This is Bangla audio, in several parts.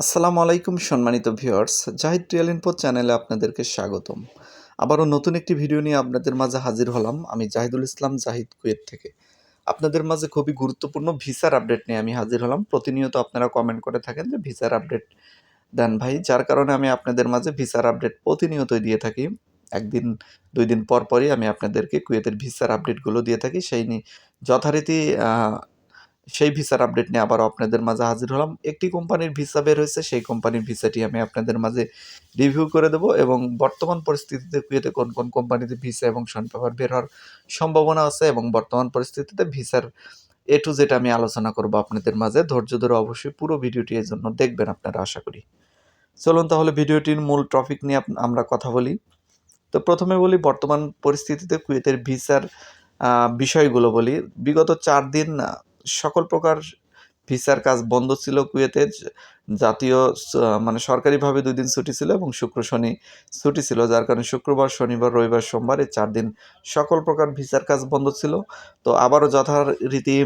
আসসালামু আলাইকুম সম্মানিত ভিউয়ার্স, জাহিদ রিয়েল ইনফো চ্যানেলে আপনাদেরকে স্বাগতম। আবারও নতুন একটি ভিডিও নিয়ে আপনাদের মাঝে হাজির হলাম। আমি জাহিদুল ইসলাম জাহিদ কুয়েত থেকে। আপনাদের মাঝে খুবই গুরুত্বপূর্ণ ভিসার আপডেট নিয়ে আমি হাজির হলাম। প্রতিনিয়ত আপনারা কমেন্ট করে থাকেন যে ভিসার আপডেট দেন ভাই, যার কারণে আমি আপনাদের মাঝে ভিসার আপডেট প্রতিনিয়তই দিয়ে থাকি। একদিন ২ দিন পর পরই আমি আপনাদেরকে কুয়েতের ভিসার আপডেটগুলো দিয়ে থাকি। যথারীতি সেই ভিসার আপডেট নিয়ে আবারও আপনাদের মাঝে হাজির হলাম। একটি কোম্পানির ভিসা বের হয়েছে, সেই কোম্পানির ভিসাটি আমি আপনাদের মাঝে রিভিউ করে দেবো এবং বর্তমান পরিস্থিতিতে কুয়েতে কোন কোন কোম্পানিতে ভিসা এবং শন পেপার বের হওয়ার সম্ভাবনা আছে এবং বর্তমান পরিস্থিতিতে ভিসার এ টু জেড আমি আলোচনা করব আপনাদের মাঝে। ধৈর্য ধরে অবশ্যই পুরো ভিডিওটি এর জন্য দেখবেন আপনারা, আশা করি। চলুন তাহলে ভিডিওটির মূল টপিক নিয়ে আমরা কথা বলি। তো প্রথমে বলি বর্তমান পরিস্থিতিতে কুয়েতের ভিসার বিষয়গুলো বলি। বিগত ৪ দিন সকল প্রকার ভিসার কাজ বন্ধ ছিল কুয়েতের। জাতীয় মানে সরকারিভাবে ২ দিন ছুটি ছিল এবং শুক্র, শনি ছুটি ছিল। যার কারণে শুক্রবার, শনিবার, রবিবার, সোমবার এই ৪ দিন সকল প্রকার ভিসার কাজ বন্ধ ছিল। তো আবারও যথারীতি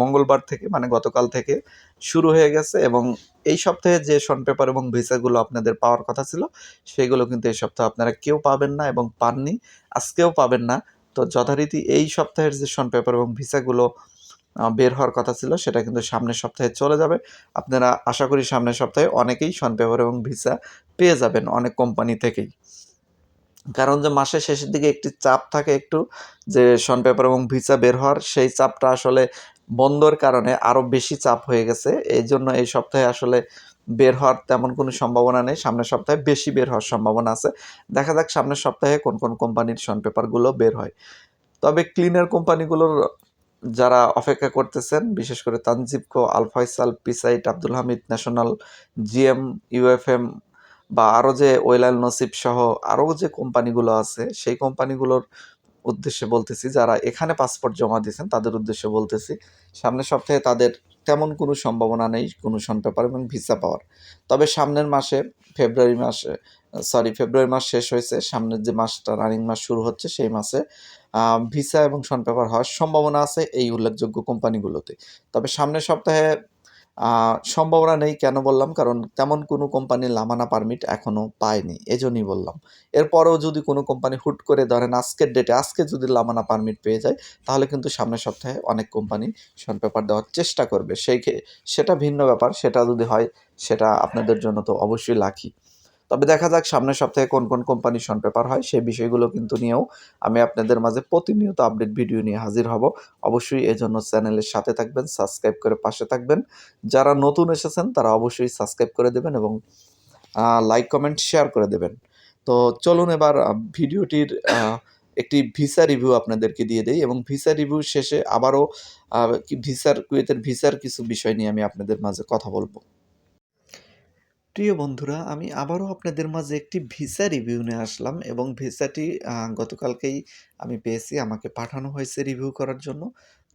মঙ্গলবার থেকে মানে গতকাল থেকে শুরু হয়ে গেছে এবং এই সপ্তাহে যে শন পেপার এবং ভিসাগুলো আপনাদের পাওয়ার কথা ছিল, সেগুলো কিন্তু এই সপ্তাহে আপনারা কেউ পাবেন না এবং পাননি, আজকেও পাবেন না। তো যথারীতি এই সপ্তাহের যে শন পেপার এবং ভিসাগুলো বের হওয়ার কথা ছিল, সেটা কিন্তু সামনের সপ্তাহে চলে যাবে। আপনারা আশা করি সামনের সপ্তাহে অনেকেই শন পেপার এবং ভিসা পেয়ে যাবেন অনেক কোম্পানি থেকেই। কারণ যে মাসের শেষের দিকে একটি চাপ থাকে একটু, যে শন পেপার এবং ভিসা বের হওয়ার, সেই চাপটা আসলে বন্ধর কারণে আরও বেশি চাপ হয়ে গেছে। এই জন্য এই সপ্তাহে আসলে বের হওয়ার তেমন কোনো সম্ভাবনা নেই। সামনের সপ্তাহে বেশি বের হওয়ার সম্ভাবনা আছে। দেখা যাক সামনের সপ্তাহে কোন কোন কোম্পানির শন পেপারগুলো বের হয়। তবে ক্লিনার কোম্পানিগুলোর যারা অপেক্ষা করতেছেন, বিশেষ করে তানজিবকো, আল ফয়সাল, পিসাইট, Abdul Hamid, national, GM, UFM বা আরও যে ওয়েলাল নসিব সহ আরও যে কোম্পানিগুলো আছে, সেই কোম্পানিগুলোর উদ্দেশ্যে বলতেছি, যারা এখানে পাসপোর্ট জমা দিয়েছেন তাদের উদ্দেশ্যে বলতেছি, সামনের সপ্তাহে তাদের তেমন কোনো সম্ভাবনা নেই কোনো শন পেপার এবং ভিসা পাওয়ার। তবে সামনের মাসে ফেব্রুয়ারি মাস শেষ হয়েছে, সামনের যে মাসটা রানিং মাস শুরু হচ্ছে, সেই মাসে ভিসা এবং শন পেপার হওয়ার সম্ভাবনা আছে এই উল্লেখযোগ্য কোম্পানিগুলোতে। তবে সামনের সপ্তাহে সম্ভাবনা নেই কেন বললাম? কারণ তেমন কোনো কোম্পানি লামানা পারমিট এখনও পায়নি, এজন্যই বললাম। এরপরেও যদি কোনো কোম্পানি হুট করে ধরেন আজকের ডেটে আজকে যদি লামানা পারমিট পেয়ে যায়, তাহলে কিন্তু সামনের সপ্তাহে অনেক কোম্পানি শন পেপার দেওয়ার চেষ্টা করবে। সেটা ভিন্ন ব্যাপার, সেটা যদি হয় সেটা আপনাদের জন্য তো অবশ্যই লাকি। তবে দেখা যাক সামনের সপ্তাহে কোন কোন কোম্পানির শন পেপার হয়, সেই বিষয়গুলো কিন্তু নিয়েও আমি আপনাদের মাঝে প্রতিনিয়ত আপডেট ভিডিও নিয়ে হাজির হব। অবশ্যই এজন্য চ্যানেলের সাথে থাকবেন, সাবস্ক্রাইব করে পাশে থাকবেন। যারা নতুন এসেছেন তারা অবশ্যই সাবস্ক্রাইব করে দেবেন এবং লাইক, কমেন্ট, শেয়ার করে দেবেন। তো চলুন এবার ভিডিওটির একটি ভিসা রিভিউ আপনাদেরকে দিয়ে দেই এবং ভিসা রিভিউ শেষে আবারও কুয়েতের ভিসার কিছু বিষয় নিয়ে আমি আপনাদের মাঝে কথা বলব। প্রিয় বন্ধুরা, আমি আবারও আপনাদের মাঝে একটি ভিসা রিভিউ নিয়ে আসলাম এবং ভিসাটি গতকালকেই আমি পেয়েছি, আমাকে পাঠানো হয়েছে রিভিউ করার জন্য।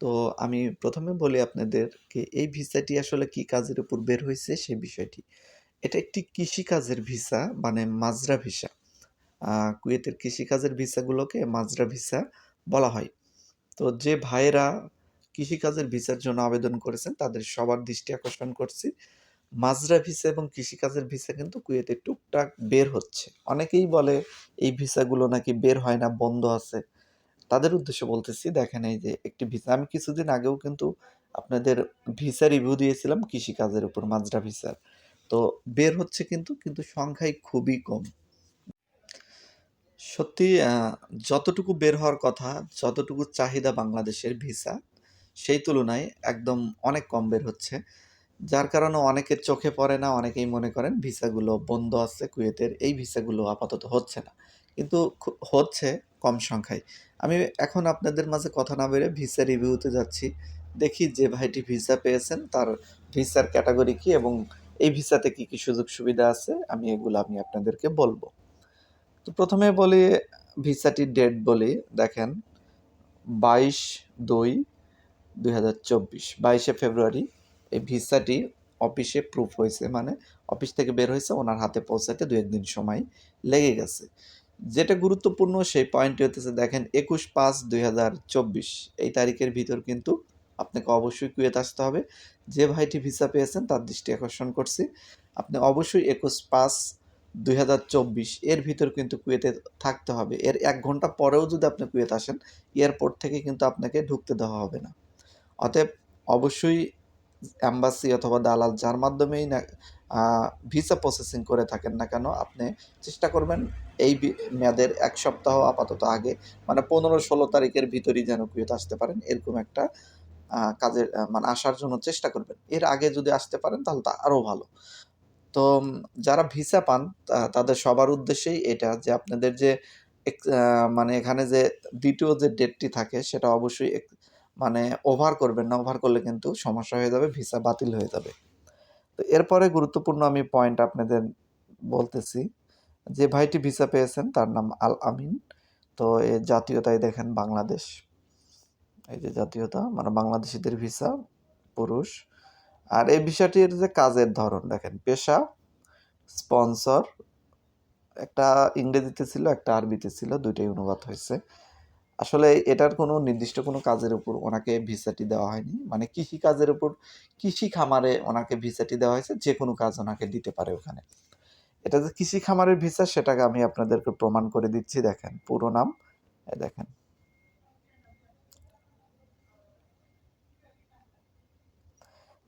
তো আমি প্রথমে বলি আপনাদেরকে এই ভিসাটি আসলে কী কাজের উপর বের হয়েছে সেই বিষয়টি। এটা একটি কৃষিকাজের ভিসা, মানে মাজরা ভিসা। কুয়েতের কৃষিকাজের ভিসাগুলোকে মাজরা ভিসা বলা হয়। তো যে ভাইয়েরা কৃষিকাজের ভিসার জন্য আবেদন করেছেন তাদের সবার দৃষ্টি আকর্ষণ করছি। মাজরা ভিসা এবং কৃষিকাজের ভিসা কিন্তু কুয়েতে টুকটাক বের হচ্ছে। অনেকেই বলে এই ভিসাগুলো নাকি বের হয় না, বন্ধ আছে। তাদের উদ্দেশ্যে বলতেছি, দেখেন এই যে একটি ভিসা আমি কিছুদিন আগেও কিন্তু আপনাদের ভিসা রিভিউ দিয়েছিলাম কৃষিকাজের উপর, মাজরা ভিসার। তো বের হচ্ছে কিন্তু সংখ্যাই খুবই কম। সত্যি যতটুকু বের হওয়ার কথা, যতটুকু চাহিদা বাংলাদেশের ভিসা, সেই তুলনায় একদম অনেক কম বের হচ্ছে। যার কারণে অনেকের চোখে পড়ে না, অনেকেই মনে করেন ভিসাগুলো বন্ধ আছে কুয়েতের, এই ভিসাগুলো আপাতত হচ্ছে না। কিন্তু হচ্ছে কম সংখ্যায়। আমি এখন আপনাদের মাঝে কথা না বেড়ে ভিসা রিভিউতে যাচ্ছি। দেখি যে ভাইটি ভিসা পেয়েছেন তার ভিসার ক্যাটাগরি কী এবং এই ভিসাতে কী কী সুযোগ সুবিধা আছে, এগুলো আমি আপনাদেরকে বলবো। তো প্রথমে বলি ভিসাটির ডেট বলি, দেখেন 22/2/2024, 22শে ফেব্রুয়ারি এই ভিসাটি অফিসে প্রুফ হয়েছে, মানে অফিস থেকে বের হয়েছে, ওনার হাতে পৌঁছাতে 2-1 দিন সময় লেগে গেছে। যেটা গুরুত্বপূর্ণ সেই পয়েন্টটি হতেছে, দেখেন 21/5/2024 এই তারিখের ভিতর কিন্তু আপনাকে অবশ্যই কুয়েত আসতে হবে। যে ভাইটি ভিসা পেয়েছেন তার দৃষ্টি আকর্ষণ করছি। আপনি অবশ্যই 21/5/2024 এর ভিতর কিন্তু কুয়েতে থাকতে হবে। এর ১ ঘন্টা পরেও যদি আপনি কুয়েত আসেন, এয়ারপোর্ট থেকে কিন্তু আপনাকে ঢুকতে দেওয়া হবে না। অতএব অবশ্যই অ্যাম্বাসি অথবা দালাল যার মাধ্যমেই না ভিসা প্রসেসিং করে থাকেন না কেন, আপনি চেষ্টা করবেন এই মেয়াদের ১ সপ্তাহ আপাতত আগে, মানে ১৫-১৬ তারিখের ভিতরেই যেন কুয়েত আসতে পারেন। এরকম একটা কাজের মানে আসার জন্য চেষ্টা করবেন। এর আগে যদি আসতে পারেন তাহলে তো আরও ভালো। তো যারা ভিসা পান তাদের সবার উদ্দেশ্যেই এটা যে আপনাদের যে মানে এখানে যে ২য় যে ডেটটি থাকে সেটা অবশ্যই মানে ওভার করবেন না। ওভার করলে কিন্তু সমস্যা হয়ে যাবে, ভিসা বাতিল হয়ে যাবে। তো এরপরে গুরুত্বপূর্ণ আমি পয়েন্ট আপনাদের বলতেছি। যে ভাইটি ভিসা পেয়েছেন তার নাম আল আমিন। তো এর জাতীয়তায় দেখেন বাংলাদেশ। এই যে জাতীয়তা মানে বাংলাদেশীদের ভিসা, পুরুষ। আর এই ভিসাটির যে কাজের ধরন দেখেন, পেশা, স্পন্সর, একটা ইংরেজিতে ছিল, একটা আরবিতে ছিল, ২ টাই অনুবাদ হয়েছে। আসলে এটার কোনো নির্দিষ্ট কোনো কাজের উপর ওনাকে ভিসাটি দেওয়া হয়নি। মানে কৃষিকাজের উপর, কৃষি খামারে ওনাকে ভিসাটি দেওয়া হয়েছে। যেকোনো কাজ ওনাকে দিতে পারে ওখানে। এটা যে কৃষি খামারের ভিসা সেটাকে আমি আপনাদেরকে প্রমাণ করে দিচ্ছি। দেখেন পুরো নাম, এই দেখেন।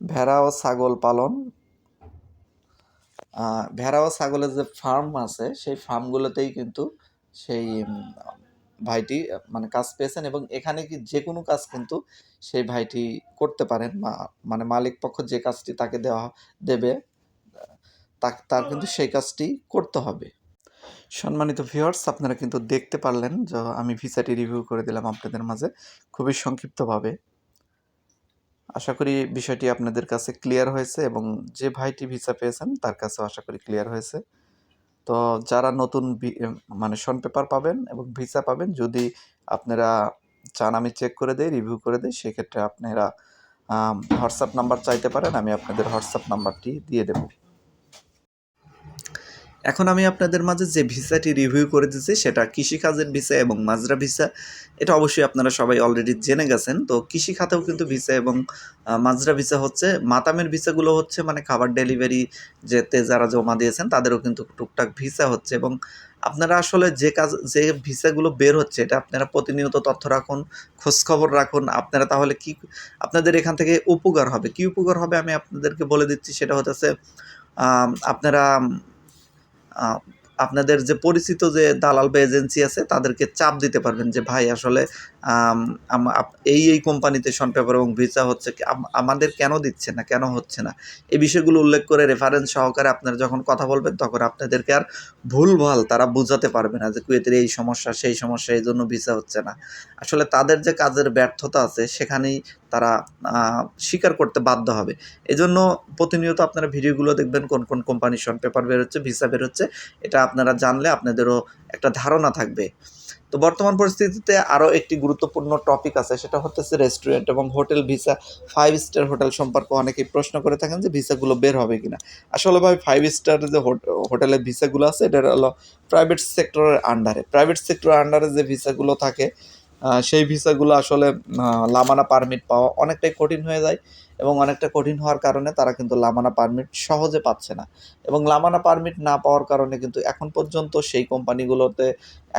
ভেড়া ও ছাগল পালন, ভেড়া ও ছাগলের যে ফার্ম আছে সেই ফার্মগুলোতেই কিন্তু সেই ভাইটি মানে কাজ পেয়েছেন এবং এখানে কি যেকোনো কাজ কিন্তু সেই ভাইটি করতে পারেন। মানে মালিক পক্ষ যে কাজটি তাকে দেবে তার কিন্তু সেই কাজটি করতে হবে। সম্মানিত ভিউয়ার্স, আপনারা কিন্তু দেখতে পারলেন যে আমি ভিসাটি রিভিউ করে দিলাম আপনাদের মাঝে খুবই সংক্ষিপ্তভাবে। আশা করি বিষয়টি আপনাদের কাছে ক্লিয়ার হয়েছে এবং যে ভাইটি ভিসা পেয়েছেন তার কাছেও আশা করি ক্লিয়ার হয়েছে। তো যারা নতুন মানে শন পেপার পাবেন এবং ভিসা পাবেন, যদি আপনারা চান আমি চেক করে দেই, রিভিউ করে দেই, সেক্ষেত্রে আপনারা হোয়াটসঅ্যাপ নাম্বার চাইতে পারেন। আমি আপনাদের হোয়াটসঅ্যাপ নাম্বারটি দিয়ে দেব। এখন আমি আপনাদের মাঝে যে ভিসাটি রিভিউ করে দিচ্ছি সেটা কৃষিকাজের ভিসা এবং মাজরা ভিসা। এটা অবশ্যই আপনারা সবাই অলরেডি জেনে গেছেন। তো কৃষি খাতেও কিন্তু ভিসা এবং মাজরা ভিসা হচ্ছে। মাতামের ভিসাগুলো হচ্ছে মানে খাবার ডেলিভারি যেতে যারা জমা দিয়েছেন তাদেরও কিন্তু টুকটাক ভিসা হচ্ছে এবং আপনারা আসলে যে ভিসাগুলো বের হচ্ছে এটা আপনারা প্রতিনিয়ত তথ্য রাখুন, খোঁজখবর রাখুন। আপনারা তাহলে কি আপনাদের এখান থেকে উপকার হবে। কি উপকার হবে আমি আপনাদেরকে বলে দিচ্ছি। সেটা হতেছে আপনারা আ আপনাদের যে পরিচিত যে দালাল বা এজেন্সি আছে তাদেরকে চাপ দিতে পারবেন যে ভাই আসলে আম আম আপ এই কোম্পানিতে শন পেপার এবং ভিসা হচ্ছে আমাদের কেন দিচ্ছে না, কেন হচ্ছে না? এই বিষয়গুলো উল্লেখ করে রেফারেন্স সহকারে আপনারা যখন কথা বলবেন তখন আপনাদেরকে আর ভুলভাল তারা বুঝাতে পারবে না যে কুয়েতের এই সমস্যা, সেই সমস্যা, এইজন্য ভিসা হচ্ছে না। আসলে তাদের যে কাজের ব্যর্থতা আছে সেখানেই তারা আ স্বীকার করতে বাধ্য হবে। এজন্য প্রতিনিয়ত আপনারা ভিডিওগুলো দেখবেন কোন কোম্পানির শন পেপার বের হচ্ছে, ভিসা বের হচ্ছে। এটা আপনারা জানলে আপনাদেরও একটা ধারণা থাকবে। তো বর্তমান পরিস্থিতিতে আরও একটি গুরুত্বপূর্ণ টপিক আছে, সেটা হচ্ছে রেস্টুরেন্ট এবং হোটেল ভিসা। 5 স্টার হোটেল সম্পর্কে অনেকেই প্রশ্ন করে থাকেন যে ভিসাগুলো বের হবে কিনা? আসলে ভাই 5 স্টার যে হোটেলের ভিসাগুলো আছে এটা হলো প্রাইভেট সেক্টরের আন্ডারে। প্রাইভেট সেক্টরের আন্ডারে যে ভিসাগুলো থাকে সেই ভিসাগুলো আসলে লামানা পারমিট পাওয়া অনেকটাই কঠিন হয়ে যায় এবং অনেকটা কঠিন হওয়ার কারণে তারা কিন্তু লামানা পারমিট সহজে পাচ্ছে না এবং লামানা পারমিট না পাওয়ার কারণে কিন্তু এখন পর্যন্ত সেই কোম্পানিগুলোতে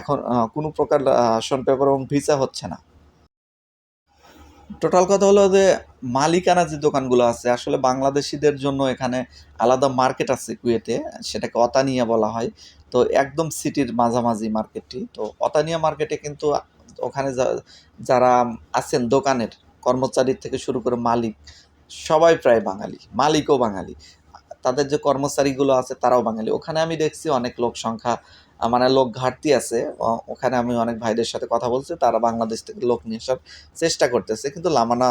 এখন কোনো প্রকার শন পেপার এবং ভিসা হচ্ছে না। টোটাল কথা হলো যে মালিকানা যে দোকানগুলো আছে আসলে বাংলাদেশীদের জন্য এখানে আলাদা মার্কেট আছে কুয়েতে, সেটাকে অতানিয়া বলা হয়। তো একদম সিটির মাঝামাঝি মার্কেটটি। তো অতানিয়া মার্কেটে কিন্তু ওখানে যারা আছেন দোকানের কর্মচারী থেকে শুরু করে মালিক সবাই প্রায় বাঙালি, মালিকও বাঙালি। তাদের যে কর্মচারীগুলো আছে তারাও বাঙালি। ওখানে আমি দেখছি অনেক লোক সংখ্যা মানে লোক ঘাটতি আছে। ওখানে আমি অনেক ভাইদের সাথে কথা বলছি। তারা বাংলাদেশ থেকে লোক নিয়ে আসার চেষ্টা করতেছে। কিন্তু লামানা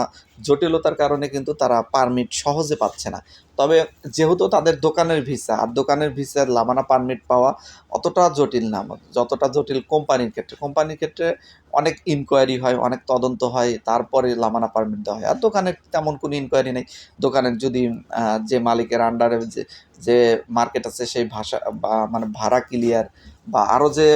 জটিলতার কারণে কিন্তু তারা পারমিট সহজে পাচ্ছে না। তবে যেহেতু তাদের দোকানের ভিসা, আর দোকানের ভিসার লামানা পারমিট পাওয়া অতটা জটিল না, যতটা জটিল কোম্পানির ক্ষেত্রে। কোম্পানির ক্ষেত্রে অনেক ইনকোয়ারি হয়, অনেক তদন্ত হয়, তারপরে লামানা পারমিট দেওয়া হয়। আর দোকানের তেমন কোনো ইনকোয়ারি নেই। দোকানের যদি যে মালিকের আন্ডারে যে মার্কেট আছে সেই মানে ভাড়া ক্লিয়ার বা আরও যে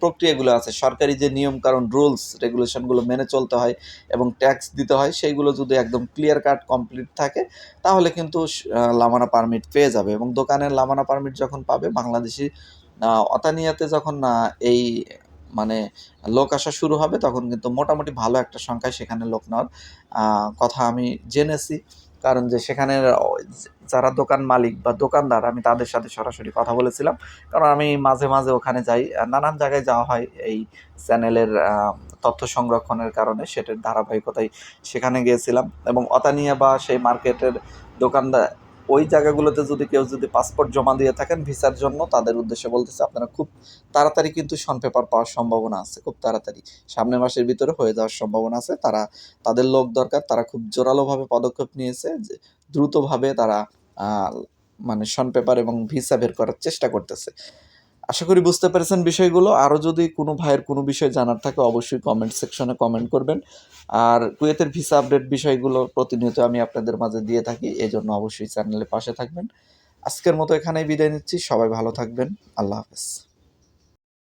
প্রক্রিয়াগুলো আছে, সরকারি যে নিয়মকানুন, রুলস রেগুলেশনগুলো মেনে চলতে হয় এবং ট্যাক্স দিতে হয়, সেইগুলো যদি একদম ক্লিয়ার কাট কমপ্লিট থাকে তাহলে কিন্তু লামানা পারমিট পেয়ে যাবে। এবং দোকানের লামানা পারমিট যখন পাবে, বাংলাদেশি অতানিয়াতে যখন এই মানে লোক আসা শুরু হবে, তখন কিন্তু মোটামুটি ভালো একটা সংখ্যায় সেখানে লোক নেওয়ার কথা আমি জেনেছি। কারণ যে সেখানের যারা দোকান মালিক বা দোকানদার, আমি তাদের সাথে সরাসরি কথা বলেছিলাম। কারণ আমি মাঝে মাঝে ওখানে যাই, নানান জায়গায় যাওয়া হয় এই চ্যানেলের তথ্য সংরক্ষণের কারণে, সেটার ধারাবাহিকতায় সেখানে গিয়েছিলাম। এবং অতানিয়া বা সেই মার্কেটের দোকানদার, ওই জায়গাগুলোতে যদি কেউ পাসপোর্ট জমা দিয়ে থাকেন ভিসার জন্য, তাদের উদ্দেশ্যে বলতেছে আপনারা খুব তাড়াতাড়ি কিন্তু শন পেপার পাওয়ার সম্ভাবনা আছে, খুব তাড়াতাড়ি সামনের মাসের ভিতরে হয়ে যাওয়ার সম্ভাবনা আছে। তাদের লোক দরকার, তারা খুব জোরালোভাবে পদক্ষেপ নিয়েছে যে দ্রুতভাবে তারা মানে শন পেপার এবং ভিসা বের করার চেষ্টা করতেছে। আশা করি বুঝতে পেরেছেন বিষয়গুলো। আরও যদি কোনো ভাইয়ের কোনো বিষয় জানার থাকে অবশ্যই কমেন্ট সেকশনে কমেন্ট করবেন। আর কুয়েতের ভিসা আপডেট বিষয়গুলো প্রতিনিয়ত আমি আপনাদের মাঝে দিয়ে থাকি, এজন্য অবশ্যই চ্যানেলের পাশে থাকবেন। আজকের মতো এখানেই বিদায় নিচ্ছি। সবাই ভালো থাকবেন। আল্লাহ হাফেজ।